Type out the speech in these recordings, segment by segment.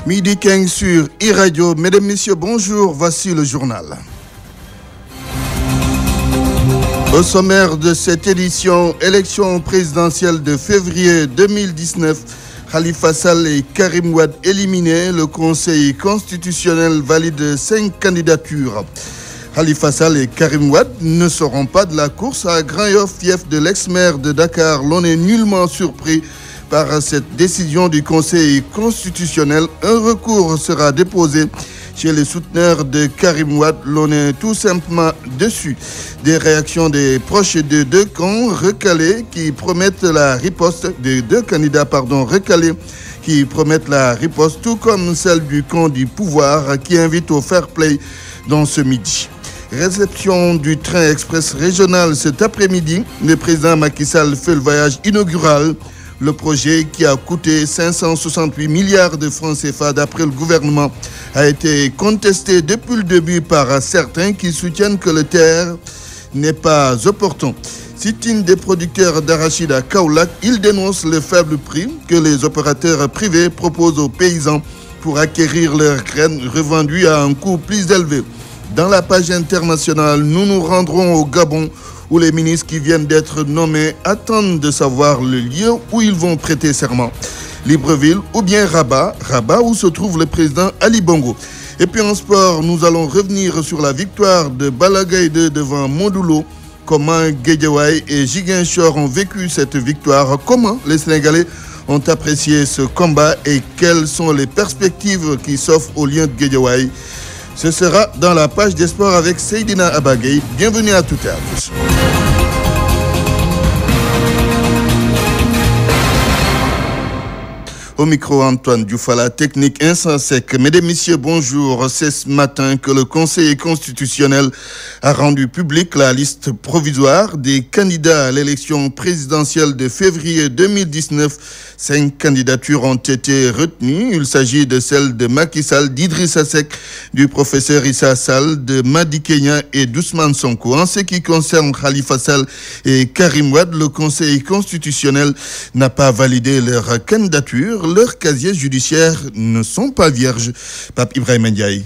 Midi 15 sur e-radio. Mesdames, Messieurs, bonjour. Voici le journal. Au sommaire de cette édition, élection présidentielle de février 2019, Khalifa Sall et Karim Wade éliminés. Le Conseil constitutionnel valide 5 candidatures. Khalifa Sall et Karim Wade ne seront pas de la course à Grand-Yoff, fief de l'ex-maire de Dakar. L'on est nullement surpris par cette décision du Conseil constitutionnel. Un recours sera déposé chez les souteneurs de Karim Wade. L'on est tout simplement déçu des réactions des proches de deux camps recalés qui promettent la riposte, des deux candidats recalés qui promettent la riposte, tout comme celle du camp du pouvoir qui invite au fair play dans ce midi. Réception du train express régional cet après-midi. Le président Macky Sall fait le voyage inaugural. Le projet qui a coûté 568 milliards de francs CFA d'après le gouvernement a été contesté depuis le début par certains qui soutiennent que le terre n'est pas opportun. Sit-in des producteurs d'arachide à Kaolack, ils dénoncent le faible prix que les opérateurs privés proposent aux paysans pour acquérir leurs graines revendues à un coût plus élevé. Dans la page internationale, nous nous rendrons au Gabon où les ministres qui viennent d'être nommés attendent de savoir le lieu où ils vont prêter serment. Libreville ou bien Rabat où se trouve le président Ali Bongo. Et puis en sport, nous allons revenir sur la victoire de Balla Gaye 2 devant Modulo. Comment Guédiawaye et Ziguinchor ont vécu cette victoire, comment les Sénégalais ont apprécié ce combat et quelles sont les perspectives qui s'offrent au Lion de Guédiawaye. Ce sera dans la page des sports avec Seydina Abagay. Bienvenue à toutes et à tous. Au micro, Antoine Dioufala, technique Insensec. Mesdames, Messieurs, bonjour. C'est ce matin que le Conseil constitutionnel a rendu public la liste provisoire des candidats à l'élection présidentielle de février 2019. 5 candidatures ont été retenues. Il s'agit de celles de Macky Sall, d'Idrissa Seck, du professeur Issa Sall, de Madi Kenya et d'Ousmane Sonko. En ce qui concerne Khalifa Sall et Karim Wade, le Conseil constitutionnel n'a pas validé leur candidature. Leurs casiers judiciaires ne sont pas vierges. Pape Ibrahim Ndiaye.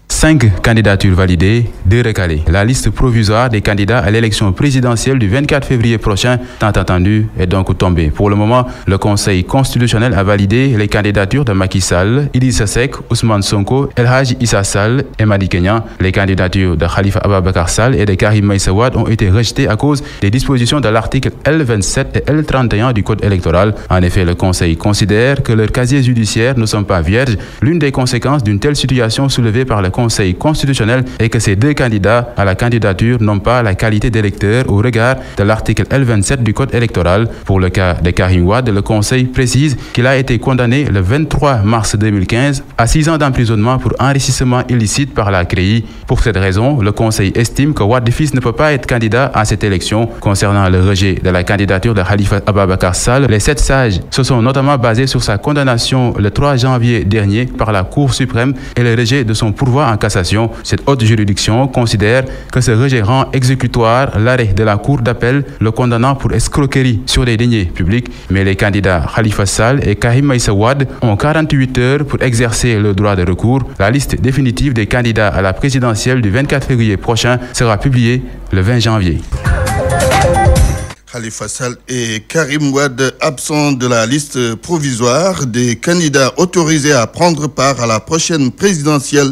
5 candidatures validées, 2 recalées. La liste provisoire des candidats à l'élection présidentielle du 24 février prochain, tant attendue, est donc tombée. Pour le moment, le Conseil constitutionnel a validé les candidatures de Macky Sall, Idrissa Seck, Ousmane Sonko, El Hadji Issa Sall et Madi Kenya. Les candidatures de Khalifa Ababakar Sall et de Karim Meïssa Wade ont été rejetées à cause des dispositions de l'article L27 et L31 du Code électoral. En effet, le Conseil considère que leurs casiers judiciaires ne sont pas vierges. L'une des conséquences d'une telle situation soulevée par le Conseil constitutionnel est que ces 2 candidats à la candidature n'ont pas la qualité d'électeur au regard de l'article L27 du Code électoral. Pour le cas de Karim Wade, le Conseil précise qu'il a été condamné le 23 mars 2015 à 6 ans d'emprisonnement pour enrichissement illicite par la CREI. Pour cette raison, le Conseil estime que Wade fils ne peut pas être candidat à cette élection. Concernant le rejet de la candidature de Khalifa Ababakar Sall, les 7 sages se sont notamment basés sur sa condamnation le 3 janvier dernier par la Cour suprême et le rejet de son pourvoi en cassation. Cette haute juridiction considère que ce rejet rend exécutoire l'arrêt de la Cour d'appel le condamnant pour escroquerie sur les deniers publics. Mais les candidats Khalifa Sall et Karim Meïssa Wade ont 48 heures pour exercer le droit de recours. La liste définitive des candidats à la présidentielle du 24 février prochain sera publiée le 20 janvier. Khalifa Sall et Karim Wade absents de la liste provisoire des candidats autorisés à prendre part à la prochaine présidentielle.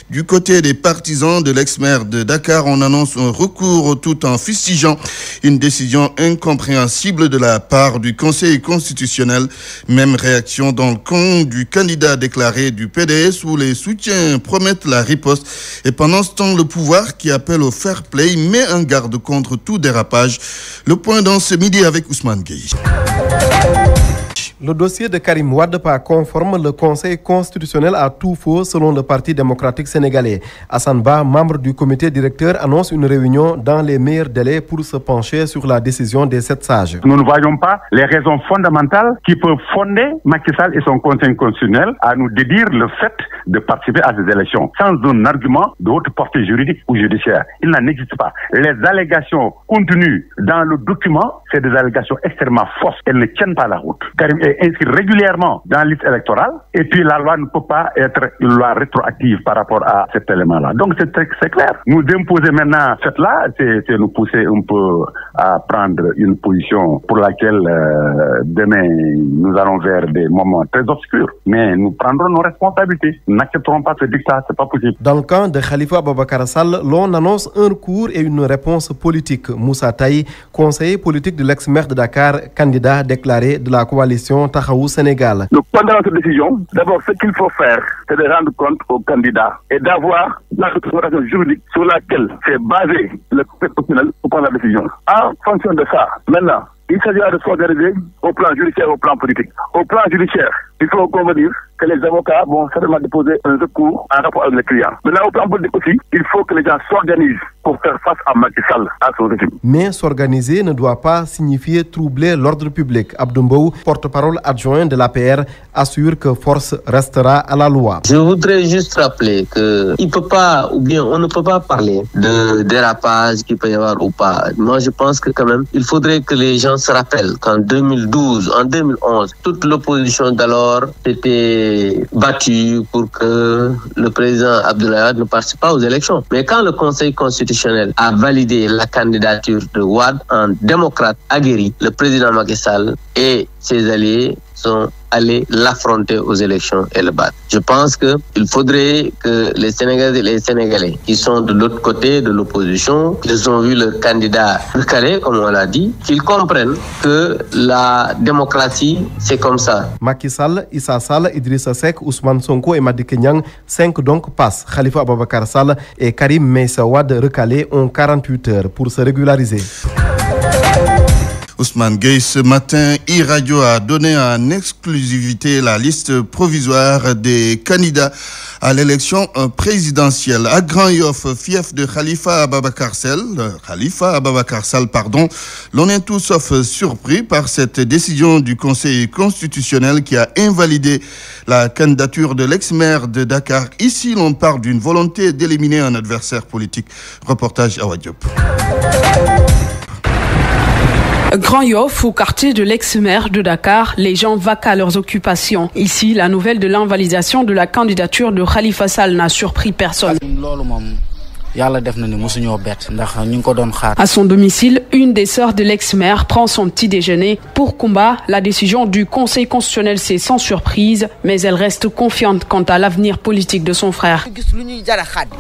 Du côté des partisans de l'ex-maire de Dakar, on annonce un recours tout en fustigeant une décision incompréhensible de la part du Conseil constitutionnel. Même réaction dans le camp du candidat déclaré du PDS où les soutiens promettent la riposte. Et pendant ce temps, le pouvoir qui appelle au fair play met en garde contre tout dérapage. Le point dans ce midi avec Ousmane Gueye. Le dossier de Karim Wade pas conforme, le Conseil constitutionnel a tout faux selon le Parti démocratique sénégalais. Hassan Ba, membre du comité directeur, annonce une réunion dans les meilleurs délais pour se pencher sur la décision des 7 sages. Nous ne voyons pas les raisons fondamentales qui peuvent fonder Macky Sall et son Conseil constitutionnel à nous dédire le fait de participer à ces élections sans un argument de haute portée juridique ou judiciaire. Il n'en existe pas. Les allégations contenues dans le document, c'est des allégations extrêmement fausses. Elles ne tiennent pas la route. Karim est inscrit régulièrement dans la liste électorale et puis la loi ne peut pas être une loi rétroactive par rapport à cet élément-là. Donc c'est clair. Nous imposer maintenant cette-là, c'est nous pousser un peu à prendre une position pour laquelle demain nous allons vers des moments très obscurs. Mais nous prendrons nos responsabilités. Nous n'accepterons pas ce dictat, c'est pas possible. Dans le camp de Khalifa Ababakar Sall, l'on annonce un recours et une réponse politique. Moussa Taï, conseiller politique de l'ex-maire de Dakar, candidat déclaré de la coalition Tahaou Sénégal. Donc pendant cette décision, d'abord ce qu'il faut faire, c'est de rendre compte aux candidats et d'avoir la documentation juridique sur laquelle c'est basé le Conseil constitutionnel pour prendre la décision. En fonction de ça, maintenant, il s'agira de s'organiser au plan judiciaire, au plan politique. Au plan judiciaire, il faut convenir que les avocats vont certainement déposer un recours en rapport avec les clients. Maintenant, au plan politique aussi, il faut que les gens s'organisent pour faire face à Macky Sall, à son régime. Mais s'organiser ne doit pas signifier troubler l'ordre public. Abdoumbaou, porte-parole adjoint de l'APR, assure que force restera à la loi. Je voudrais juste rappeler que on ne peut pas parler de dérapage qu'il peut y avoir ou pas. Moi, je pense que quand même, il faudrait que les gens se rappellent qu'en 2012, en 2011, toute l'opposition d'alors s'était battue pour que le président Abdoulaye Wade ne participe pas aux élections. Mais quand le Conseil constitutionnel a validé la candidature de Wade en démocrate aguerri, le président Macky Sall et ses alliés sont allés l'affronter aux élections et le battre. Je pense qu'il faudrait que les Sénégalais et les Sénégalais qui sont de l'autre côté de l'opposition, qui ont vu le candidat recalé, comme on l'a dit, qu'ils comprennent que la démocratie, c'est comme ça. Macky Sall, Issa Sall, Idrissa Seck, Ousmane Sonko et Madické Niang, 5 donc passent. Khalifa Ababakar Sall et Karim Meïssa Wade recalés ont 48 heures pour se régulariser. Ousmane Gueye, ce matin, e-Radio a donné en exclusivité la liste provisoire des candidats à l'élection présidentielle. À Grand-Yoff, fief de Khalifa Ababakar Sall, l'on est tout sauf surpris par cette décision du Conseil constitutionnel qui a invalidé la candidature de l'ex-maire de Dakar. Ici, l'on parle d'une volonté d'éliminer un adversaire politique. Reportage Awa Diop. Grand-Yoff, au quartier de l'ex-maire de Dakar, les gens vaquent à leurs occupations. Ici, la nouvelle de l'invalidation de la candidature de Khalifa Sall n'a surpris personne. À son domicile, une des sœurs de l'ex-maire prend son petit déjeuner. Pour Kumba, la décision du Conseil constitutionnel, c'est sans surprise, mais elle reste confiante quant à l'avenir politique de son frère.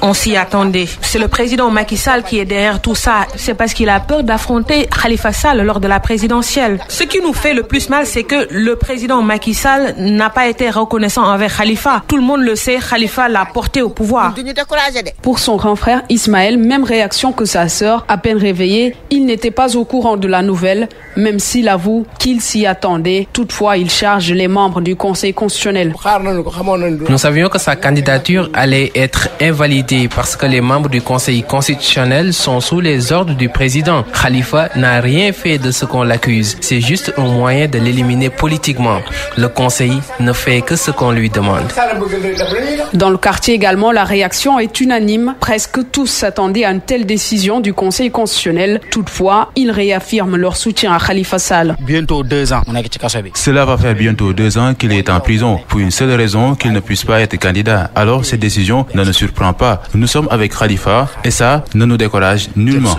On s'y attendait. C'est le président Macky Sall qui est derrière tout ça. C'est parce qu'il a peur d'affronter Khalifa Sall lors de la présidentielle. Ce qui nous fait le plus mal, c'est que le président Macky Sall n'a pas été reconnaissant envers Khalifa. Tout le monde le sait, Khalifa l'a porté au pouvoir. Pour son grand frère Ismaël, même réaction que sa sœur. À peine réveillé, il n'était pas au courant de la nouvelle, même s'il avoue qu'il s'y attendait. Toutefois, il charge les membres du Conseil constitutionnel. Nous savions que sa candidature allait être invalidée parce que les membres du Conseil constitutionnel sont sous les ordres du président. Khalifa n'a rien fait de ce qu'on l'accuse. C'est juste un moyen de l'éliminer politiquement. Le Conseil ne fait que ce qu'on lui demande. Dans le quartier également, la réaction est unanime. Presque tous s'attendaient à une telle décision du Conseil constitutionnel. Toutefois, ils réaffirment leur soutien à Khalifa Sall. Bientôt 2 ans. Cela va faire bientôt 2 ans qu'il est en prison pour une seule raison, qu'il ne puisse pas être candidat. Alors cette décision ne nous surprend pas. Nous sommes avec Khalifa et ça ne nous décourage nullement.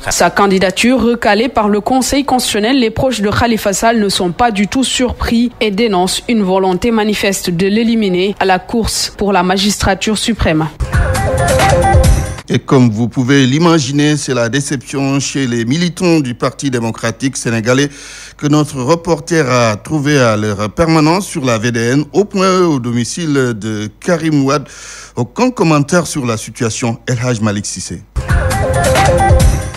Sa candidature recalée par le Conseil constitutionnel, les proches de Khalifa Sall ne sont pas du tout surpris et dénoncent une volonté manifeste de l'éliminer à la course pour la magistrature suprême. Et comme vous pouvez l'imaginer, c'est la déception chez les militants du Parti démocratique sénégalais que notre reporter a trouvé à leur permanence sur la VDN, au point au domicile de Karim Wade. Aucun commentaire sur la situation, El Hadj Malik Sissé.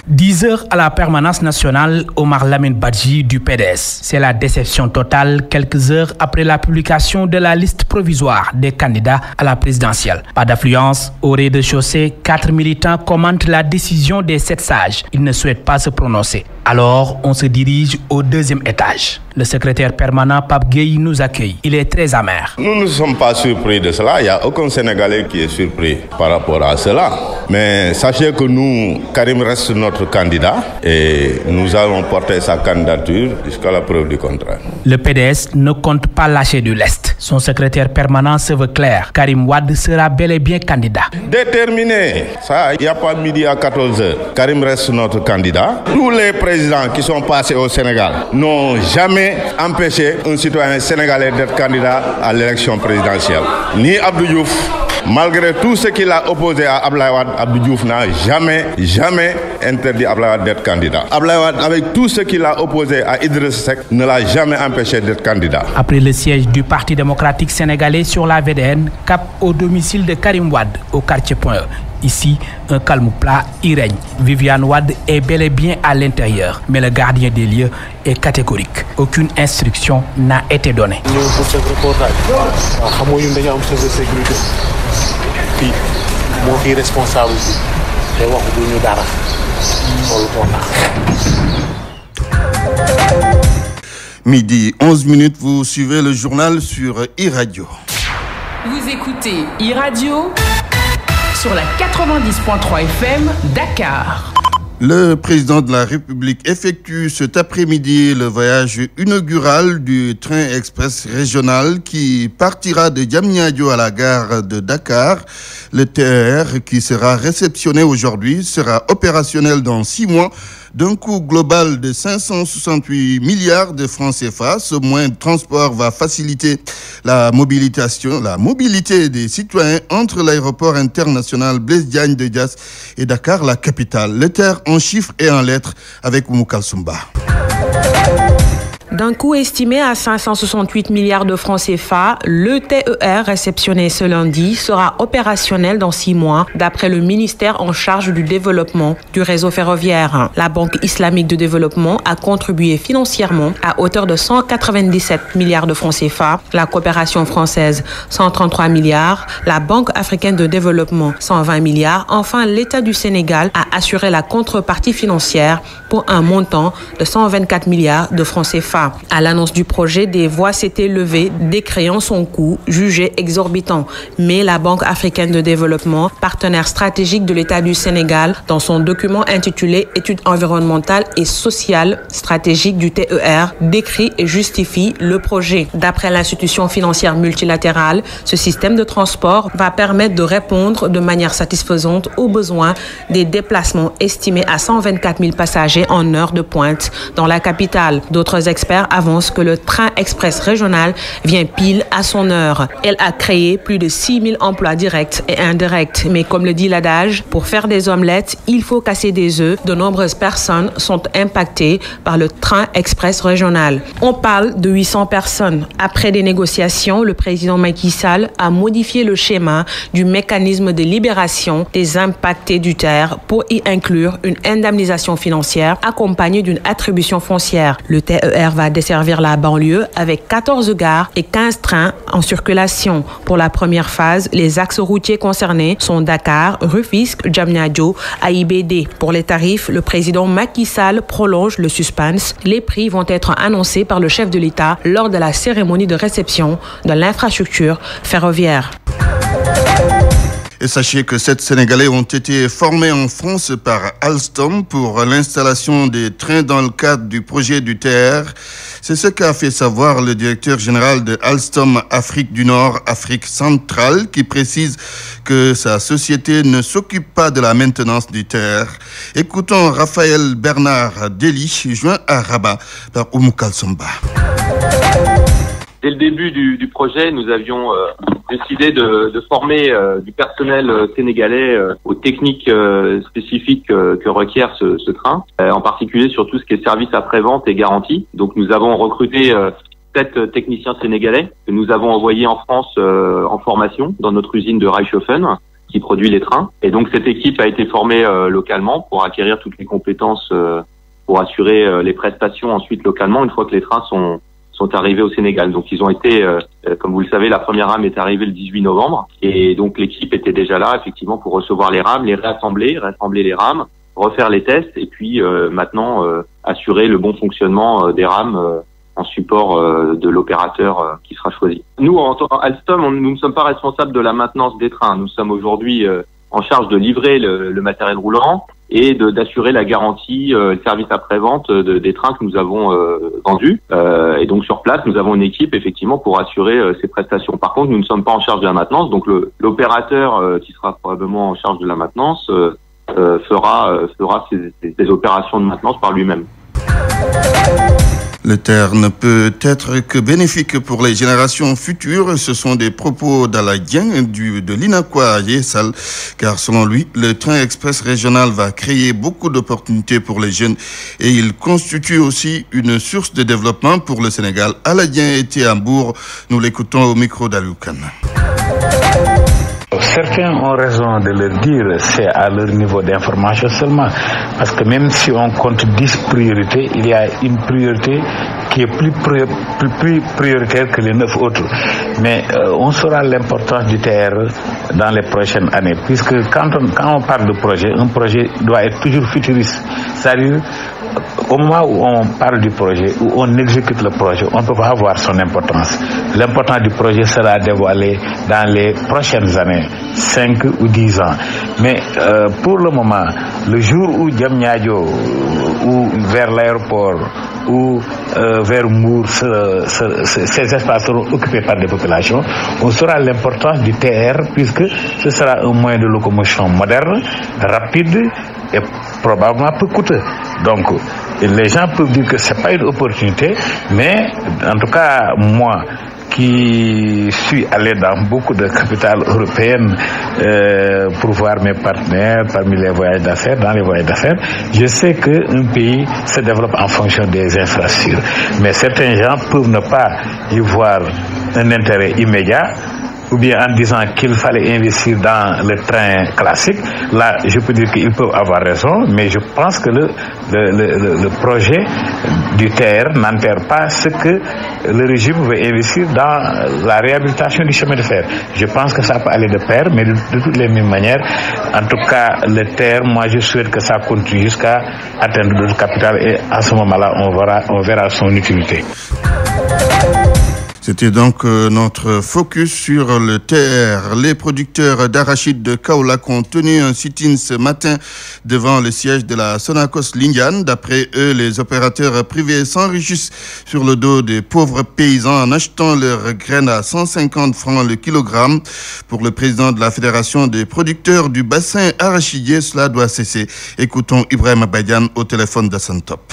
10 heures à la permanence nationale, Omar Lamine Badji du PDS. C'est la déception totale quelques heures après la publication de la liste provisoire des candidats à la présidentielle. Pas d'affluence. Au rez-de-chaussée, 4 militants commentent la décision des 7 sages. Ils ne souhaitent pas se prononcer. Alors, on se dirige au 2e étage. Le secrétaire permanent Pape Gueye nous accueille. Il est très amer. Nous ne sommes pas surpris de cela. Il n'y a aucun Sénégalais qui est surpris par rapport à cela. Mais sachez que nous, Karim reste notre candidat et nous allons porter sa candidature jusqu'à la preuve du contraire. Le PDS ne compte pas lâcher du lest. Son secrétaire permanent se veut clair. Karim Wade sera bel et bien candidat. Déterminé. Ça, il n'y a pas midi à 14h. Karim reste notre candidat. Tous les présidents qui sont passés au Sénégal n'ont jamais empêché un citoyen sénégalais d'être candidat à l'élection présidentielle. Ni Abdou Diouf. Malgré tout ce qu'il a opposé à Abdoulaye Wade, Abdou Diouf n'a jamais interdit à Abdoulaye Wade d'être candidat. Abdoulaye Wade, avec tout ce qu'il a opposé à Idriss Seck, ne l'a jamais empêché d'être candidat. Après le siège du Parti démocratique sénégalais sur la VDN, cap au domicile de Karim Wade, au quartier Point E. Ici, un calme plat y règne. Viviane Wade est bel et bien à l'intérieur, mais le gardien des lieux est catégorique. Aucune instruction n'a été donnée. Midi 11 minutes, vous suivez le journal sur e-radio. Vous écoutez e-radio sur la 90.3 FM Dakar. Le président de la République effectue cet après-midi le voyage inaugural du train express régional qui partira de Diamniadio à la gare de Dakar. Le TER qui sera réceptionné aujourd'hui sera opérationnel dans 6 mois. D'un coût global de 568 milliards de francs CFA, ce moyen de transport va faciliter la mobilité des citoyens entre l'aéroport international Blaise Diagne de Diass et Dakar, la capitale. Le TER en chiffres et en lettres avec Oumou Kalsoumba. D'un coût estimé à 568 milliards de francs CFA, le TER réceptionné ce lundi sera opérationnel dans 6 mois, d'après le ministère en charge du développement du réseau ferroviaire. La Banque islamique de développement a contribué financièrement à hauteur de 197 milliards de francs CFA, la coopération française 133 milliards, la Banque africaine de développement 120 milliards. Enfin, l'État du Sénégal a assuré la contrepartie financière pour un montant de 124 milliards de francs CFA. À l'annonce du projet, des voix s'étaient levées, décriant son coût jugé exorbitant. Mais la Banque africaine de développement, partenaire stratégique de l'État du Sénégal, dans son document intitulé Études environnementales et sociales stratégiques du TER, décrit et justifie le projet. D'après l'institution financière multilatérale, ce système de transport va permettre de répondre de manière satisfaisante aux besoins des déplacements estimés à 124 000 passagers en heure de pointe dans la capitale. D'autres experts avance que le train express régional vient pile à son heure. Elle a créé plus de 6 000 emplois directs et indirects. Mais comme le dit l'adage, pour faire des omelettes, il faut casser des œufs. De nombreuses personnes sont impactées par le train express régional. On parle de 800 personnes. Après des négociations, le président Macky Sall a modifié le schéma du mécanisme de libération des impactés du TER pour y inclure une indemnisation financière accompagnée d'une attribution foncière. Le TER va desservir la banlieue avec 14 gares et 15 trains en circulation. Pour la première phase, les axes routiers concernés sont Dakar, Rufisque, Diamniadio, AIBD. Pour les tarifs, le président Macky Sall prolonge le suspense. Les prix vont être annoncés par le chef de l'État lors de la cérémonie de réception de l'infrastructure ferroviaire. Et sachez que 7 Sénégalais ont été formés en France par Alstom pour l'installation des trains dans le cadre du projet du TER. C'est ce qu'a fait savoir le directeur général de Alstom Afrique du Nord, Afrique centrale, qui précise que sa société ne s'occupe pas de la maintenance du TER. Écoutons Raphaël Bernard Dely, joint à Rabat par Oumou Kalsoumba. Dès le début du projet, nous avions décidé de former du personnel sénégalais aux techniques spécifiques que requiert ce train, en particulier sur tout ce qui est service après-vente et garantie. Donc nous avons recruté 7 techniciens sénégalais que nous avons envoyés en France en formation dans notre usine de Reichshofen. qui produit les trains. Et donc cette équipe a été formée localement pour acquérir toutes les compétences pour assurer les prestations ensuite localement une fois que les trains sont arrivés au Sénégal. Donc ils ont été, comme vous le savez, la première rame est arrivée le 18 novembre et donc l'équipe était déjà là effectivement pour recevoir les rames, les réassembler les rames, refaire les tests et puis maintenant assurer le bon fonctionnement des rames en support de l'opérateur qui sera choisi. Nous, en Alstom, nous ne sommes pas responsables de la maintenance des trains. Nous sommes aujourd'hui en charge de livrer le matériel roulant et d'assurer la garantie, le service après-vente des trains que nous avons vendus. Et donc sur place, nous avons une équipe effectivement pour assurer ces prestations. Par contre, nous ne sommes pas en charge de la maintenance. Donc l'opérateur qui sera probablement en charge de la maintenance fera ces opérations de maintenance par lui-même. Le TER ne peut être que bénéfique pour les générations futures. Ce sont des propos d'Alain Dieng de l'INACOA à Yessal, car selon lui, le train express régional va créer beaucoup d'opportunités pour les jeunes et il constitue aussi une source de développement pour le Sénégal. Alain Dieng était à Hambourg. Nous l'écoutons au micro d'Aloukan. Certains ont raison de le dire, c'est à leur niveau d'information seulement. Parce que même si on compte 10 priorités, il y a une priorité qui est plus prioritaire que les 9 autres. Mais on saura l'importance du TR dans les prochaines années. Puisque quand on parle de projet, un projet doit être toujours futuriste. C'est-à-dire, au moment où on parle du projet, où on exécute le projet, on ne peut pas avoir son importance. L'importance du projet sera dévoilée dans les prochaines années, 5 ou 10 ans. Mais pour le moment, le jour où Diamniadio, ou vers l'aéroport, ou vers Mour, ces espaces seront occupés par des populations, on saura l'importance du TR, puisque ce sera un moyen de locomotion moderne, rapide et probablement peu coûteux. Donc, les gens peuvent dire que c'est pas une opportunité, mais en tout cas, moi, qui suis allé dans beaucoup de capitales européennes pour voir mes partenaires parmi les voyages d'affaires, dans les voyages d'affaires, je sais qu'un pays se développe en fonction des infrastructures. Mais certains gens peuvent ne pas y voir un intérêt immédiat, ou bien en disant qu'il fallait investir dans le train classique. Là, je peux dire qu'ils peuvent avoir raison, mais je pense que le projet du TER n'enterre pas ce que le régime veut investir dans la réhabilitation du chemin de fer. Je pense que ça peut aller de pair, mais de toutes les mêmes manières, en tout cas, le TER, moi je souhaite que ça continue jusqu'à atteindre d'autres capitales et à ce moment-là, on verra son utilité. C'était donc notre focus sur le TER. Les producteurs d'arachide de Kaolack ont tenu un sit-in ce matin devant le siège de la Sonacos Lindiane. D'après eux, les opérateurs privés s'enrichissent sur le dos des pauvres paysans en achetant leurs graines à 150 francs le kilogramme. Pour le président de la Fédération des producteurs du bassin arachidier, cela doit cesser. Écoutons Ibrahim Abadian au téléphone d'Assantop.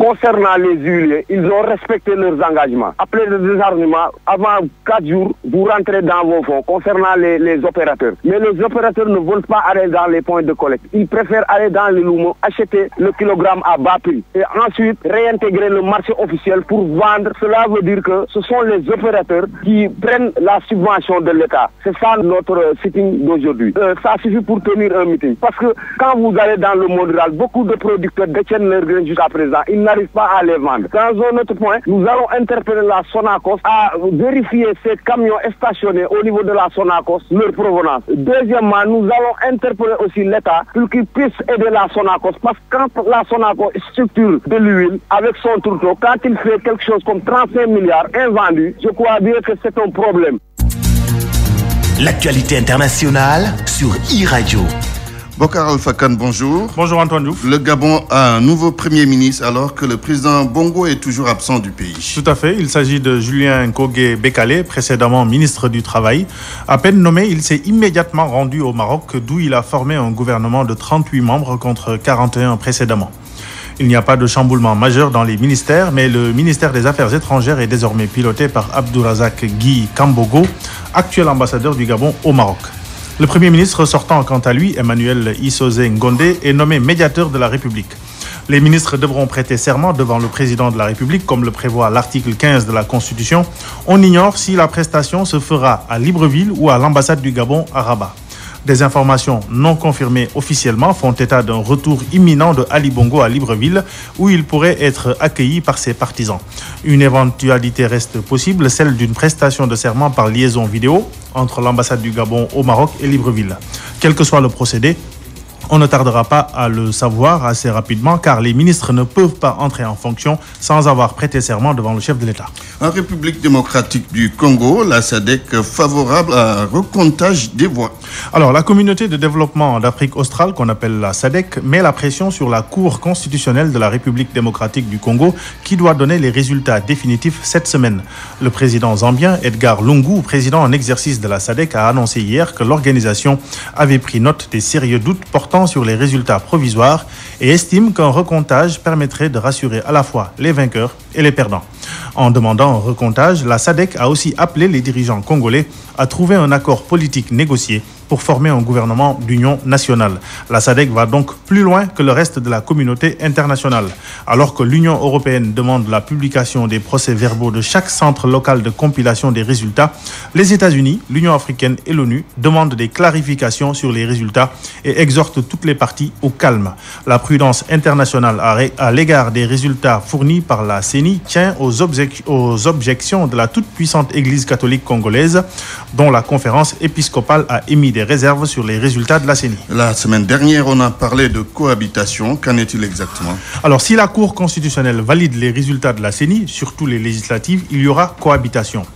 Concernant les huiliers, ils ont respecté leurs engagements. Après le désarmement, avant 4 jours, vous rentrez dans vos fonds concernant les opérateurs. Mais les opérateurs ne veulent pas aller dans les points de collecte. Ils préfèrent aller dans les Lumo, acheter le kilogramme à bas prix et ensuite réintégrer le marché officiel pour vendre. Cela veut dire que ce sont les opérateurs qui prennent la subvention de l'État. C'est ça notre sitting d'aujourd'hui. Ça suffit pour tenir un meeting. Parce que quand vous allez dans le monde rural, beaucoup de producteurs détiennent leurs graines jusqu'à présent. Ils n'arrivent pas à les vendre. Dans un autre point, nous allons interpeller la Sonacos à vérifier ces camions stationnés au niveau de la Sonacos, leur provenance. Deuxièmement, nous allons interpeller aussi l'État pour qu'il puisse aider la Sonacos, parce que quand la Sonacos structure de l'huile avec son tourteau, quand il fait quelque chose comme 35 milliards invendus, je crois dire que c'est un problème. L'actualité internationale sur e-Radio. Bokar Alphakan, bonjour. Bonjour Antoine Diouf. Le Gabon a un nouveau Premier ministre alors que le président Bongo est toujours absent du pays. Tout à fait. Il s'agit de Julien Nkogé Bekale, précédemment ministre du Travail. À peine nommé, il s'est immédiatement rendu au Maroc, d'où il a formé un gouvernement de 38 membres contre 41 précédemment. Il n'y a pas de chamboulement majeur dans les ministères, mais le ministère des Affaires étrangères est désormais piloté par Abdourazak Guy Kambogo, actuel ambassadeur du Gabon au Maroc. Le Premier ministre sortant, quant à lui, Emmanuel Issozé Ngondé, est nommé médiateur de la République. Les ministres devront prêter serment devant le président de la République, comme le prévoit l'article 15 de la Constitution. On ignore si la prestation se fera à Libreville ou à l'ambassade du Gabon à Rabat. Des informations non confirmées officiellement font état d'un retour imminent de Ali Bongo à Libreville, où il pourrait être accueilli par ses partisans. Une éventualité reste possible, celle d'une prestation de serment par liaison vidéo entre l'ambassade du Gabon au Maroc et Libreville. Quel que soit le procédé, on ne tardera pas à le savoir assez rapidement, car les ministres ne peuvent pas entrer en fonction sans avoir prêté serment devant le chef de l'État. En République démocratique du Congo, la SADC favorable à un recomptage des voix. Alors, la communauté de développement d'Afrique australe, qu'on appelle la SADC, met la pression sur la Cour constitutionnelle de la République démocratique du Congo, qui doit donner les résultats définitifs cette semaine. Le président zambien, Edgar Lungu, président en exercice de la SADC, a annoncé hier que l'organisation avait pris note des sérieux doutes portant sur les résultats provisoires et estime qu'un recomptage permettrait de rassurer à la fois les vainqueurs et les perdants. En demandant un recomptage, la SADC a aussi appelé les dirigeants congolais à trouver un accord politique négocié pour former un gouvernement d'union nationale. La SADC va donc plus loin que le reste de la communauté internationale. Alors que l'Union européenne demande la publication des procès-verbaux de chaque centre local de compilation des résultats, les États-Unis, l'Union africaine et l'ONU demandent des clarifications sur les résultats et exhortent toutes les parties au calme. La prudence internationale à l'égard des résultats fournis par la CENI tient aux objections de la toute-puissante Église catholique congolaise, dont la conférence épiscopale a émis des réserves sur les résultats de la CENI. La semaine dernière, on a parlé de cohabitation. Qu'en est-il exactement? Alors, si la Cour constitutionnelle valide les résultats de la CENI, surtout les législatives, il y aura cohabitation.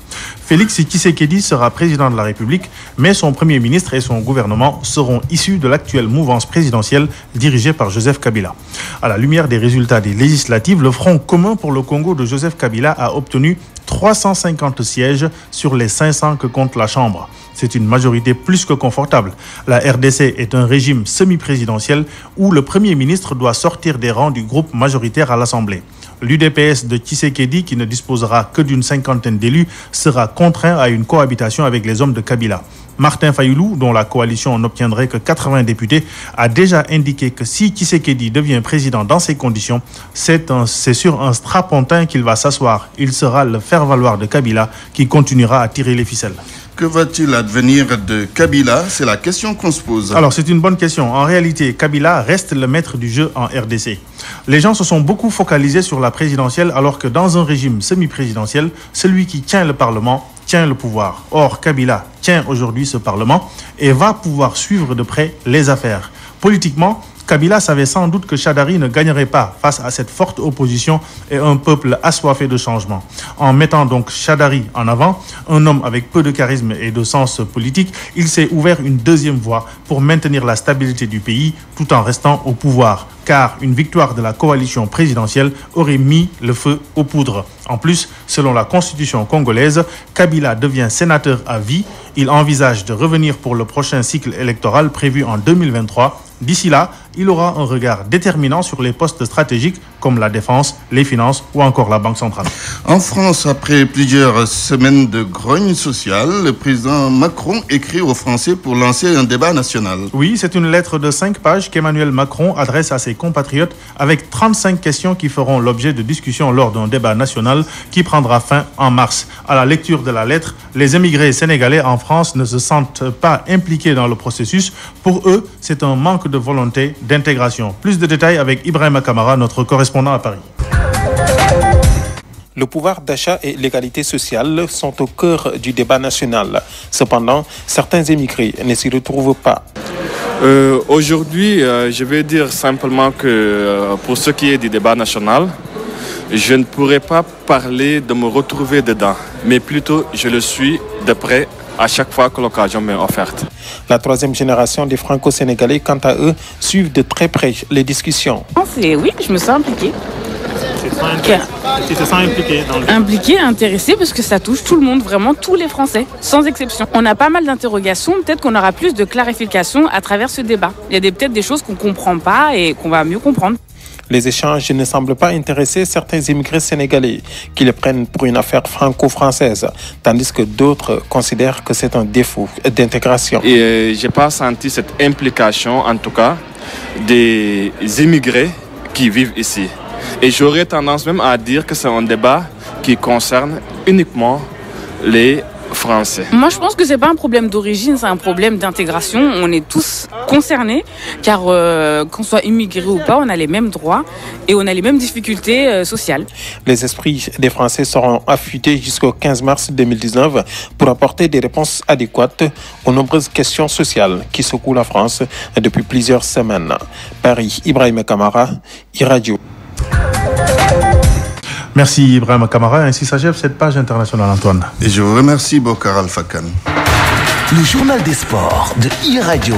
Félix Tshisekedi sera président de la République, mais son Premier ministre et son gouvernement seront issus de l'actuelle mouvance présidentielle dirigée par Joseph Kabila. À la lumière des résultats des législatives, le Front commun pour le Congo de Joseph Kabila a obtenu 350 sièges sur les 500 que compte la Chambre. C'est une majorité plus que confortable. La RDC est un régime semi-présidentiel où le Premier ministre doit sortir des rangs du groupe majoritaire à l'Assemblée. L'UDPS de Tshisekedi, qui ne disposera que d'une cinquantaine d'élus, sera contraint à une cohabitation avec les hommes de Kabila. Martin Fayoulou, dont la coalition n'obtiendrait que 80 députés, a déjà indiqué que si Tshisekedi devient président dans ces conditions, c'est sur un strapontin qu'il va s'asseoir. Il sera le faire-valoir de Kabila qui continuera à tirer les ficelles. Que va-t-il advenir de Kabila? C'est la question qu'on se pose. Alors, c'est une bonne question. En réalité, Kabila reste le maître du jeu en RDC. Les gens se sont beaucoup focalisés sur la présidentielle, alors que dans un régime semi-présidentiel, celui qui tient le Parlement tient le pouvoir. Or, Kabila tient aujourd'hui ce Parlement et va pouvoir suivre de près les affaires. Politiquement, Kabila savait sans doute que Chadari ne gagnerait pas face à cette forte opposition et un peuple assoiffé de changement. En mettant donc Chadari en avant, un homme avec peu de charisme et de sens politique, il s'est ouvert une deuxième voie pour maintenir la stabilité du pays tout en restant au pouvoir. Car une victoire de la coalition présidentielle aurait mis le feu aux poudres. En plus, selon la constitution congolaise, Kabila devient sénateur à vie. Il envisage de revenir pour le prochain cycle électoral prévu en 2023. D'ici là, il aura un regard déterminant sur les postes stratégiques comme la défense, les finances ou encore la Banque centrale. En France, après plusieurs semaines de grogne sociale, le président Macron écrit aux Français pour lancer un débat national. Oui, c'est une lettre de 5 pages qu'Emmanuel Macron adresse à ses compatriotes avec 35 questions qui feront l'objet de discussions lors d'un débat national qui prendra fin en mars. À la lecture de la lettre, les émigrés sénégalais en France ne se sentent pas impliqués dans le processus. Pour eux, c'est un manque de volonté d'intégration. Plus de détails avec Ibrahima Kamara, notre correspondant à Paris. Le pouvoir d'achat et l'égalité sociale sont au cœur du débat national. Cependant, certains émigrés ne s'y retrouvent pas. Aujourd'hui, je vais dire simplement que pour ce qui est du débat national, je ne pourrais pas parler de me retrouver dedans, mais plutôt je le suis de près à chaque fois que l'occasion m'est offerte. La troisième génération des Franco-Sénégalais, quant à eux, suivent de très près les discussions. Oui, je me sens impliquée. Tu te sens impliqué dans le... Impliqué, intéressé, parce que ça touche tout le monde, vraiment tous les Français, sans exception. On a pas mal d'interrogations, peut-être qu'on aura plus de clarifications à travers ce débat. Il y a peut-être des choses qu'on ne comprend pas et qu'on va mieux comprendre. Les échanges ne semblent pas intéresser certains immigrés sénégalais qui les prennent pour une affaire franco-française, tandis que d'autres considèrent que c'est un défaut d'intégration. Et je n'ai pas senti cette implication, en tout cas, des immigrés qui vivent ici. Et j'aurais tendance même à dire que c'est un débat qui concerne uniquement les Français. Moi, je pense que c'est pas un problème d'origine, c'est un problème d'intégration. On est tous concernés, car qu'on soit immigré ou pas, on a les mêmes droits et on a les mêmes difficultés sociales. Les esprits des Français seront affûtés jusqu'au 15 mars 2019 pour apporter des réponses adéquates aux nombreuses questions sociales qui secouent la France depuis plusieurs semaines. Paris, Ibrahima Kamara, iRadio. Merci Ibrahima Kamara. Ainsi s'achève cette page internationale, Antoine. Et je vous remercie, Bokar Alfakan. Le journal des sports de iRadio.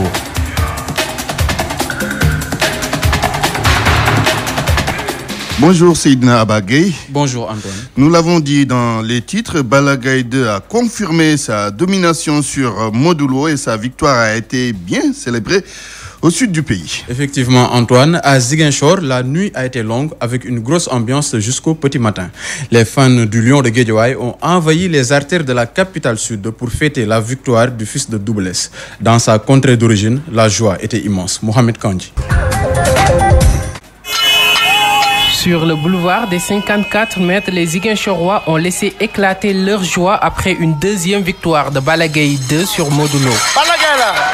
Bonjour Seydina Abagay. Bonjour Antoine. Nous l'avons dit dans les titres, Balla Gaye 2 a confirmé sa domination sur Modou Lo et sa victoire a été bien célébrée au sud du pays. Effectivement Antoine, à Ziguinchor, la nuit a été longue avec une grosse ambiance jusqu'au petit matin. Les fans du Lion de Guédiawaye ont envahi les artères de la capitale sud pour fêter la victoire du fils de Double Less. Dans sa contrée d'origine, la joie était immense. Mohamed Kandji. Sur le boulevard des 54 mètres, les Ziguinchorois ont laissé éclater leur joie après une deuxième victoire de Balla Gaye 2 sur Modou Lo.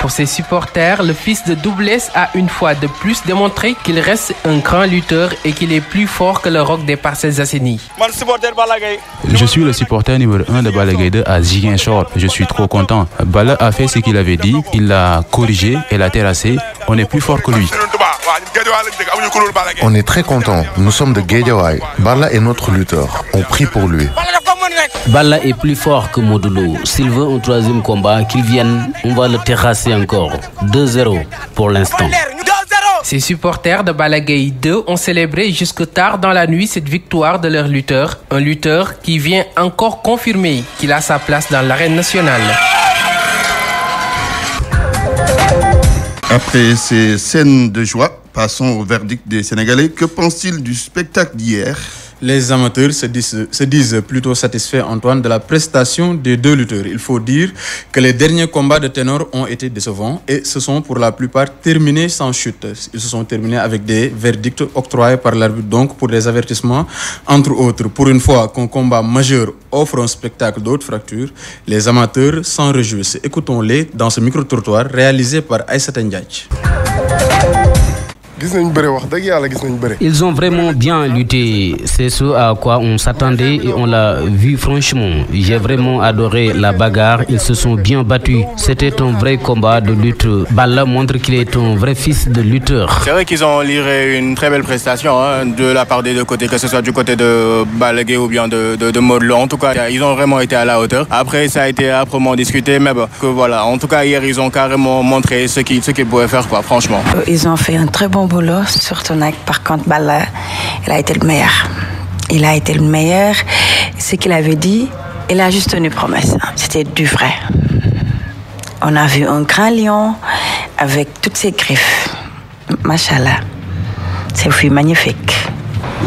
Pour ses supporters, le fils de Double Less a une fois de plus démontré qu'il reste un grand lutteur et qu'il est plus fort que le Roc des Parcelles Assainies. Je suis le supporter numéro 1 de Balla Gaye 2 à Ziguinchor. Je suis trop content. Balla a fait ce qu'il avait dit, il l'a corrigé et l'a terrassé. On est plus fort que lui. On est très content. Nous sommes de Guédiawaye. Balla est notre lutteur. On prie pour lui. Balla est plus fort que Modou Lo. S'il veut un troisième combat, qu'il vienne, on va le terrasser encore. 2-0 pour l'instant. Ces supporters de Balla Gaye 2 ont célébré jusque tard dans la nuit cette victoire de leur lutteur. Un lutteur qui vient encore confirmer qu'il a sa place dans l'arène nationale. Après ces scènes de joie, passons au verdict des Sénégalais. Que pensent-ils du spectacle d'hier ? Les amateurs se disent plutôt satisfaits, Antoine, de la prestation des deux lutteurs. Il faut dire que les derniers combats de ténor ont été décevants et se sont pour la plupart terminés sans chute. Ils se sont terminés avec des verdicts octroyés par l'arbitre, donc pour des avertissements, entre autres. Pour une fois qu'un combat majeur offre un spectacle d'autres fractures, les amateurs s'en réjouissent. Écoutons-les dans ce micro-trottoir réalisé par Aïssata Ndiaye. Ils ont vraiment bien lutté. C'est ce à quoi on s'attendait et on l'a vu franchement. J'ai vraiment adoré la bagarre. Ils se sont bien battus. C'était un vrai combat de lutte. Balla montre qu'il est un vrai fils de lutteur. C'est vrai qu'ils ont livré une très belle prestation de la part des deux côtés, que ce soit du côté de Balla Gaye ou bien de Modou Lo. En tout cas, ils ont vraiment été à la hauteur. Après, ça a été âprement discuté, mais bon, que voilà. En tout cas, hier, ils ont carrément montré ce qu'ils pouvaient faire, quoi, franchement. Ils ont fait un très bon boulot, surtout par contre Balla, il a été le meilleur. Il a été le meilleur. Ce qu'il avait dit, il a juste tenu promesse. C'était du vrai. On a vu un grand lion avec toutes ses griffes. Machallah. C'est magnifique.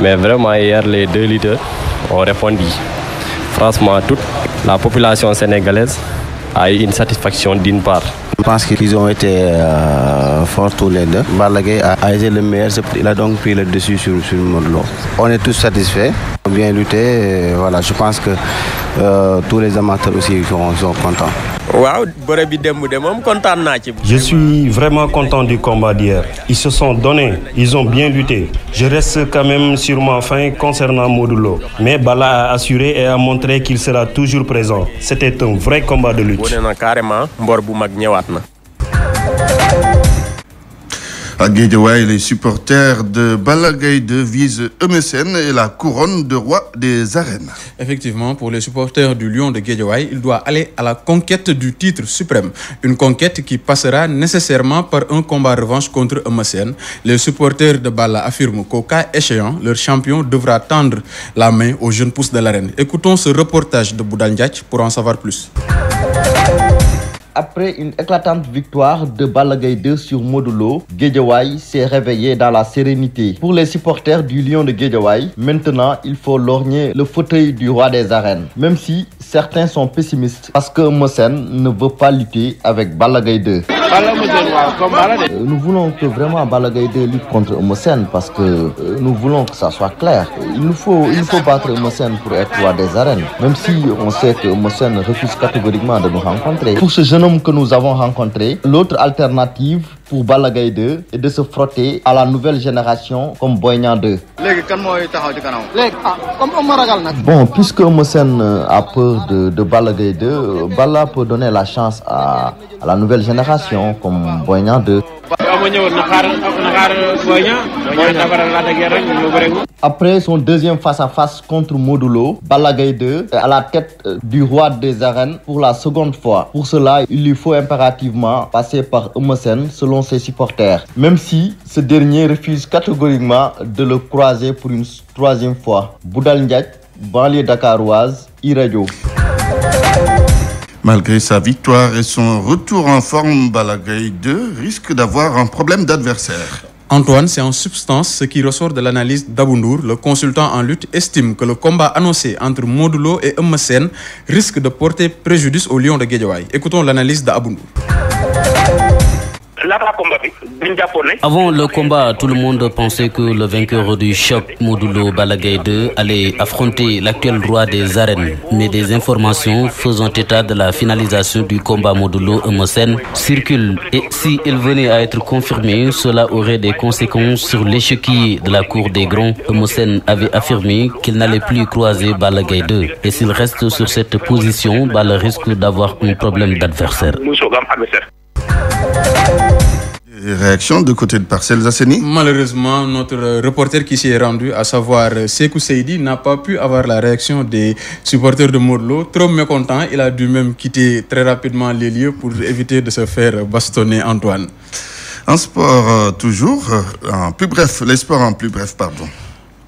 Mais vraiment, hier, les deux leaders ont répondu. Franchement, toute la population sénégalaise a eu une satisfaction d'une part. Je pense qu'ils ont été forts tous les deux. Balla Gaye a été le meilleur, il a donc pris le dessus sur Modou Lo. On est tous satisfaits, bien lutté. Voilà, je pense que tous les amateurs aussi sont contents. Je suis vraiment content du combat d'hier. Ils se sont donnés, ils ont bien lutté. Je reste quand même sur ma faim concernant Modou Lo. Mais Balla a assuré et a montré qu'il sera toujours présent. C'était un vrai combat de lutte. À Guédiawaye, les supporters de Balla Gaye 2 visent Eumeu Sène et la couronne de roi des arènes. Effectivement, pour les supporters du Lion de Guédiawaye, il doit aller à la conquête du titre suprême. Une conquête qui passera nécessairement par un combat revanche contre Eumeu Sène. Les supporters de Balla affirment qu'au cas échéant, leur champion devra tendre la main aux jeunes pousses de l'arène. Écoutons ce reportage de Boudan Ndiaye pour en savoir plus. Après une éclatante victoire de Balla Gaye 2 sur Modou Lo, Guédiawaye s'est réveillé dans la sérénité. Pour les supporters du Lion de Guédiawaye, maintenant il faut lorgner le fauteuil du roi des arènes. Même si certains sont pessimistes parce que Eumeu Sène ne veut pas lutter avec Balla Gaye 2. Nous voulons que vraiment Balla Gaye 2 lutte contre Eumeu Sène parce que nous voulons que ça soit clair. Il faut battre Eumeu Sène pour être roi des arènes, même si on sait que Eumeu Sène refuse catégoriquement de nous rencontrer. Pour ce jeune homme que nous avons rencontré, l'autre alternative pour Balla Gaye 2 est de se frotter à la nouvelle génération comme Boy Niang 2. Bon, puisque Eumeu Sène a peur de Balla Gaye 2, Balla peut donner la chance à la nouvelle génération comme Boy Niang 2. Après son deuxième face-à-face contre Modou Lo, Balla Gaye 2 est à la tête du roi des arènes pour la seconde fois. Pour cela, il lui faut impérativement passer par Eumeu Sène selon ses supporters, même si ce dernier refuse catégoriquement de le croiser pour une troisième fois. Boudal Ndiaye, banlieue dakaroise, iRadio. Malgré sa victoire et son retour en forme, Balla Gaye 2 risque d'avoir un problème d'adversaire. Antoine, c'est en substance ce qui ressort de l'analyse d'Abou Ndour. Le consultant en lutte estime que le combat annoncé entre Modou Lo et Eumeu Sène risque de porter préjudice aux Lions de Guédiawaye. Écoutons l'analyse d'Abou Ndour. Avant le combat, tout le monde pensait que le vainqueur du choc Modou Lo Balla Gaye 2 allait affronter l'actuel roi des arènes. Mais des informations faisant état de la finalisation du combat Modou Lo Eumeu Sène circulent. Et si elle venait à être confirmée, cela aurait des conséquences sur l'échiquier de la cour des grands. Eumeu Sène avait affirmé qu'il n'allait plus croiser Balla Gaye 2. Et s'il reste sur cette position, Balla risque d'avoir un problème d'adversaire. Réaction de côté de Parcelles Assainies. Malheureusement, notre reporter qui s'y est rendu, à savoir Sekou Seydi, n'a pas pu avoir la réaction des supporters de Modou Lo. Trop mécontent, il a dû même quitter très rapidement les lieux pour éviter de se faire bastonner, Antoine. En sport, toujours, les sports en plus bref, pardon.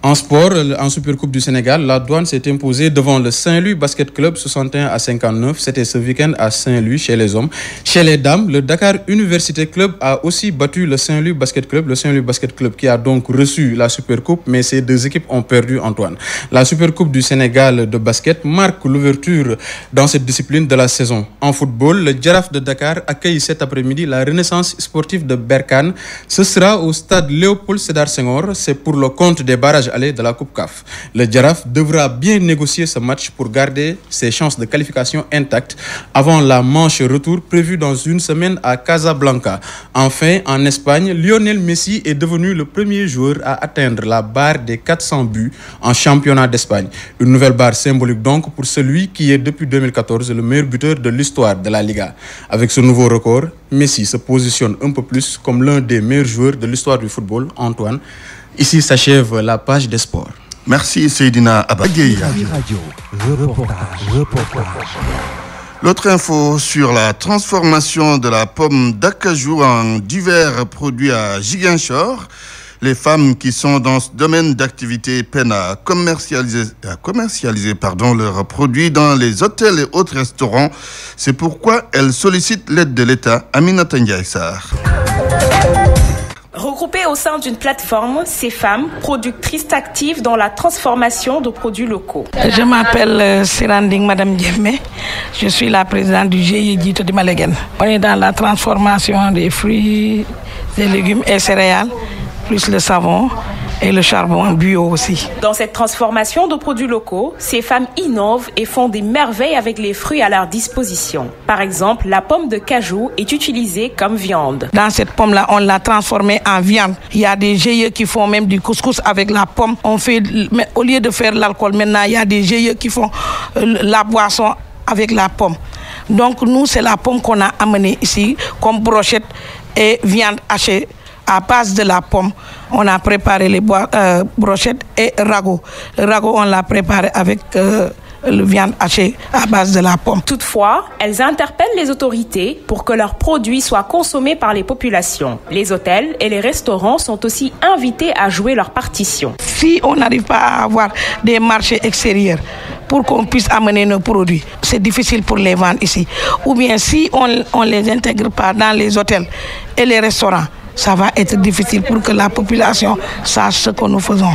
En sport, en Supercoupe du Sénégal, la Douane s'est imposée devant le Saint-Louis Basket Club 61-59. C'était ce week-end à Saint-Louis chez les hommes. Chez les dames, le Dakar Université Club a aussi battu le Saint-Louis Basket Club. Le Saint-Louis Basket Club qui a donc reçu la Supercoupe, mais ces deux équipes ont perdu, Antoine. La Supercoupe du Sénégal de basket marque l'ouverture dans cette discipline de la saison. En football, le Jaraaf de Dakar accueille cet après-midi la Renaissance sportive de Berkane. Ce sera au stade Léopold Sédar Senghor. C'est pour le compte des barrages de la Coupe CAF. Le Jaraaf devra bien négocier ce match pour garder ses chances de qualification intactes avant la manche retour prévue dans une semaine à Casablanca. Enfin, en Espagne, Lionel Messi est devenu le premier joueur à atteindre la barre des 400 buts en championnat d'Espagne. Une nouvelle barre symbolique donc pour celui qui est depuis 2014 le meilleur buteur de l'histoire de la Liga. Avec ce nouveau record, Messi se positionne un peu plus comme l'un des meilleurs joueurs de l'histoire du football, Antoine. Ici s'achève la page des sports. Merci Seydina Abagay. L'autre info sur la transformation de la pomme d'acajou en divers produits à Ziguinchor. Les femmes qui sont dans ce domaine d'activité peinent à commercialiser leurs produits dans les hôtels et autres restaurants. C'est pourquoi elles sollicitent l'aide de l'État. Aminata Ndiaye Sarr. Regroupées au sein d'une plateforme, ces femmes, productrices actives dans la transformation de produits locaux. Je m'appelle Siranding Madame Djemé. Je suis la présidente du GIE Djito de Maléguène. On est dans la transformation des fruits, des légumes et céréales, plus le savon et le charbon bio aussi. Dans cette transformation de produits locaux, ces femmes innovent et font des merveilles avec les fruits à leur disposition. Par exemple, la pomme de cajou est utilisée comme viande. Dans cette pomme-là, on l'a transformée en viande. Il y a des GIE qui font même du couscous avec la pomme. Mais au lieu de faire l'alcool, maintenant, il y a des GIE qui font la boisson avec la pomme. Donc, nous, c'est la pomme qu'on a amenée ici comme brochette et viande hachée. À base de la pomme, on a préparé les brochettes et ragoût. Le ragoût, on l'a préparé avec le viande hachée à base de la pomme. Toutefois, elles interpellent les autorités pour que leurs produits soient consommés par les populations. Les hôtels et les restaurants sont aussi invités à jouer leur partition. Si on n'arrive pas à avoir des marchés extérieurs pour qu'on puisse amener nos produits, c'est difficile pour les vendre ici. Ou bien si on ne les intègre pas dans les hôtels et les restaurants, ça va être difficile pour que la population sache ce que nous faisons.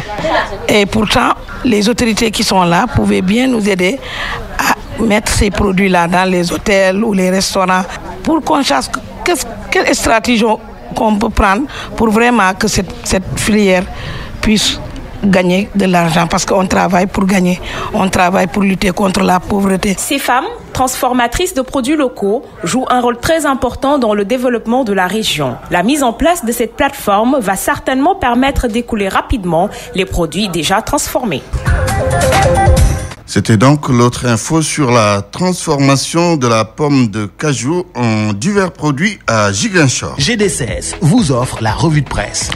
Et pourtant, les autorités qui sont là pouvaient bien nous aider à mettre ces produits-là dans les hôtels ou les restaurants pour qu'on sache quelle stratégie qu'on peut prendre pour vraiment que cette filière puisse gagner de l'argent, parce qu'on travaille pour gagner, on travaille pour lutter contre la pauvreté. Ces femmes, transformatrices de produits locaux, jouent un rôle très important dans le développement de la région. La mise en place de cette plateforme va certainement permettre d'écouler rapidement les produits déjà transformés. C'était donc l'autre info sur la transformation de la pomme de cajou en divers produits à Ziguinchor. GD16 vous offre la revue de presse.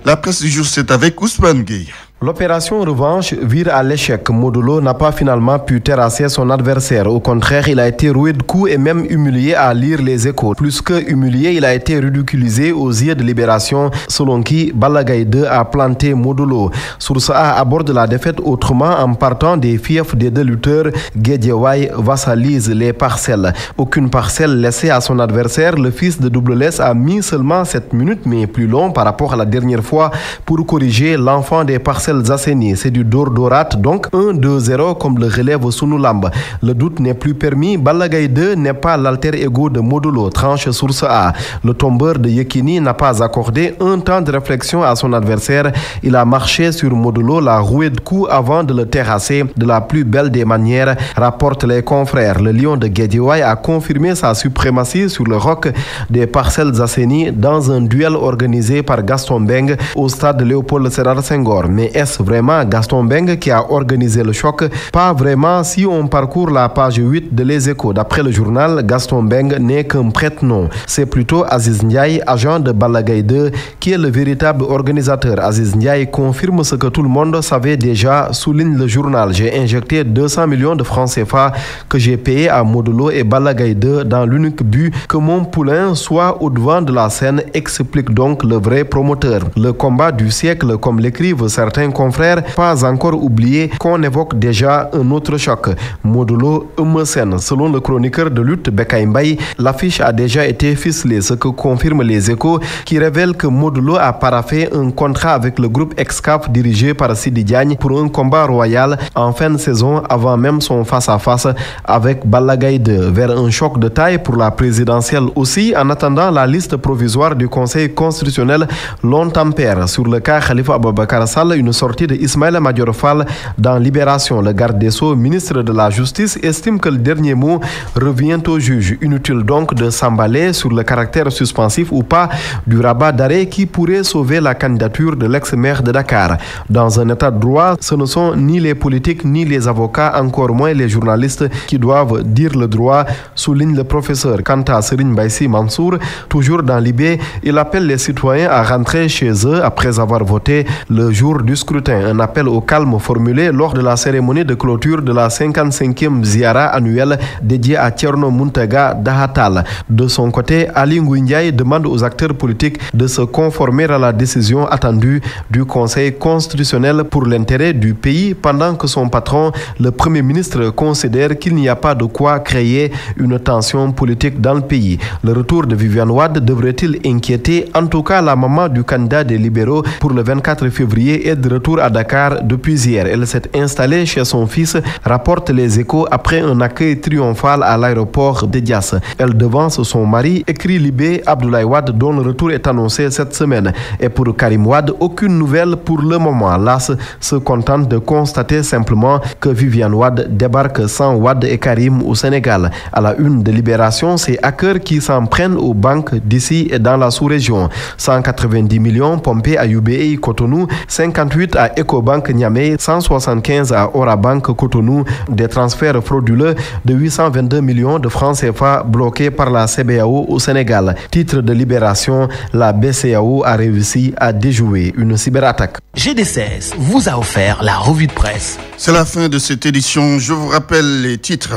La presse du jour, c'est avec Ousmane Gueye. L'opération revanche vire à l'échec. Modulo n'a pas finalement pu terrasser son adversaire. Au contraire, il a été roué de coups et même humilié à lire les Échos. Plus que humilié, il a été ridiculisé aux yeux de Libération, selon qui Balla Gaye 2 a planté Modulo. Source A aborde la défaite autrement en partant des fiefs des deux lutteurs. Guédiawaye vassalise les parcelles. Aucune parcelle laissée à son adversaire. Le fils de Double Less a mis seulement 7 minutes, mais plus long par rapport à la dernière fois, pour corriger l'enfant des parcelles Zasseni. C'est du Dordorat, donc 1-2-0 comme le relève Sunulamb. Le doute n'est plus permis. Balla Gaye 2 n'est pas l'alter ego de Modulo, tranche source A. Le tombeur de Yekini n'a pas accordé un temps de réflexion à son adversaire. Il a marché sur Modulo, la rouée de coups avant de le terrasser de la plus belle des manières, rapportent les confrères. Le lion de Guédiawaye a confirmé sa suprématie sur le roc des parcelles Zasseni dans un duel organisé par Gaston Beng au stade Léopold Sédar Senghor. Mais est-ce vraiment Gaston Beng qui a organisé le choc? Pas vraiment si on parcourt la page 8 de Les Échos. D'après le journal, Gaston Beng n'est qu'un prête-nom. C'est plutôt Aziz Ndiaye, agent de Balla Gaye 2, qui est le véritable organisateur. Aziz Ndiaye confirme ce que tout le monde savait déjà, souligne le journal. J'ai injecté 200 millions de francs CFA que j'ai payé à Modulo et Balla Gaye 2 dans l'unique but que mon poulain soit au-devant de la scène, explique donc le vrai promoteur. Le combat du siècle, comme l'écrivent certains confrères, pas encore oublié qu'on évoque déjà un autre choc. Modulo Eumeu Sène. Selon le chroniqueur de lutte Bekay Mbaye, l'affiche a déjà été ficelée, ce que confirment les Échos, qui révèlent que Modulo a paraphé un contrat avec le groupe Excaf dirigé par Sidi Diagne pour un combat royal en fin de saison avant même son face-à-face avec Balla Gaye 2, vers un choc de taille pour la présidentielle aussi. En attendant la liste provisoire du Conseil constitutionnel, l'on tempère sur le cas Khalifa Aboubacar Sall une sortie de Ismaïla Madior Fall dans Libération. Le garde des Sceaux, ministre de la Justice, estime que le dernier mot revient au juge. Inutile donc de s'emballer sur le caractère suspensif ou pas du rabat d'arrêt qui pourrait sauver la candidature de l'ex-maire de Dakar. Dans un état de droit, ce ne sont ni les politiques ni les avocats, encore moins les journalistes, qui doivent dire le droit, souligne le professeur. Quant à Serigne Baïsi Mansour, toujours dans l'IB, il appelle les citoyens à rentrer chez eux après avoir voté le jour du scrutin. Un appel au calme formulé lors de la cérémonie de clôture de la 55e Ziara annuelle dédiée à Thierno Muntaga Dahatal. De son côté, Ali Ngouille Ndiaye demande aux acteurs politiques de se conformer à la décision attendue du Conseil constitutionnel pour l'intérêt du pays, pendant que son patron, le Premier ministre, considère qu'il n'y a pas de quoi créer une tension politique dans le pays. Le retour de Viviane Wade devrait-il inquiéter? En tout cas, la maman du candidat des libéraux pour le 24 février est de retour à Dakar depuis hier. Elle s'est installée chez son fils, rapporte les Échos, après un accueil triomphal à l'aéroport de Dias. Elle devance son mari, écrit Libé Abdoulaye Wade, dont le retour est annoncé cette semaine. Et pour Karim Wade, aucune nouvelle pour le moment. L'AS se contente de constater simplement que Viviane Wade débarque sans Wade et Karim au Sénégal. À la une de Libération, c'est hackers qui s'en prennent aux banques d'ici et dans la sous-région. 190 millions pompés à UBA Cotonou, 58 à Ecobank Niamey, 175 à Orabank Cotonou, des transferts frauduleux de 822 millions de francs CFA bloqués par la CBAO au Sénégal. Titre de Libération, la BCAO a réussi à déjouer une cyberattaque. GD16 vous a offert la revue de presse. C'est la fin de cette édition. Je vous rappelle les titres.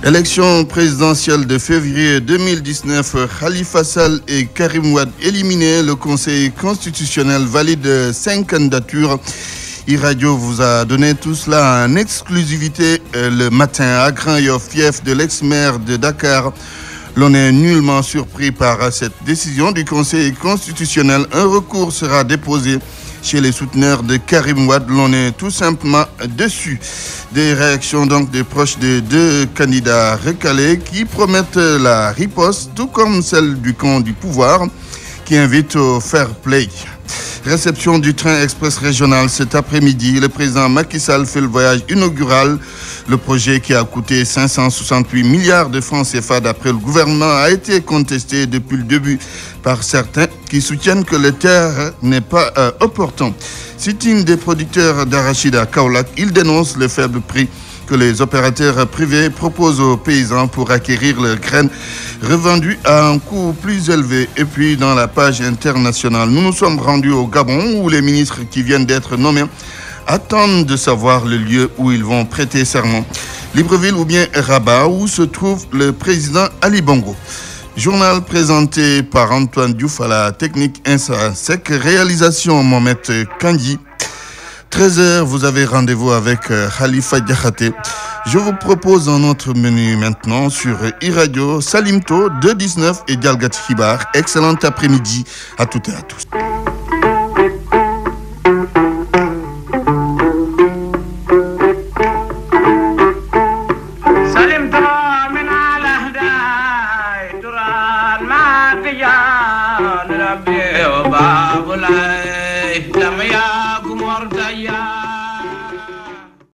Élection présidentielle de février 2019, Khalifa Sall et Karim Wade éliminés. Le Conseil constitutionnel valide 5 candidatures. iRadio vous a donné tout cela en exclusivité le matin à Grand-Yoff, fief de l'ex-maire de Dakar. L'on n'est nullement surpris par cette décision du Conseil constitutionnel. Un recours sera déposé Chez les souteneurs de Karim Wade, l'on est tout simplement dessus. Des réactions donc des proches des deux candidats recalés qui promettent la riposte, tout comme celle du camp du pouvoir qui invite au fair play. Réception du train express régional cet après-midi. Le président Macky Sall fait le voyage inaugural. Le projet qui a coûté 568 milliards de francs CFA d'après le gouvernement a été contesté depuis le début par certains qui soutiennent que le terre n'est pas opportun. Sitting des producteurs d'arachide à Kaolack, il dénonce le faible prix que les opérateurs privés proposent aux paysans pour acquérir leurs graines revendues à un coût plus élevé. Et puis dans la page internationale, nous nous sommes rendus au Gabon où les ministres qui viennent d'être nommés attendent de savoir le lieu où ils vont prêter serment. Libreville ou bien Rabat où se trouve le président Ali Bongo. Journal présenté par Antoine Diouf à la technique Insa Sec, réalisation Mohamed Kandji. 13h, vous avez rendez-vous avec Khalifa Diakhaté. Je vous propose un autre menu maintenant sur iRadio, Salimto, 2-19 et Dialgat Hibar. Excellent après-midi à toutes et à tous. Salimto min al-ahdai turan ma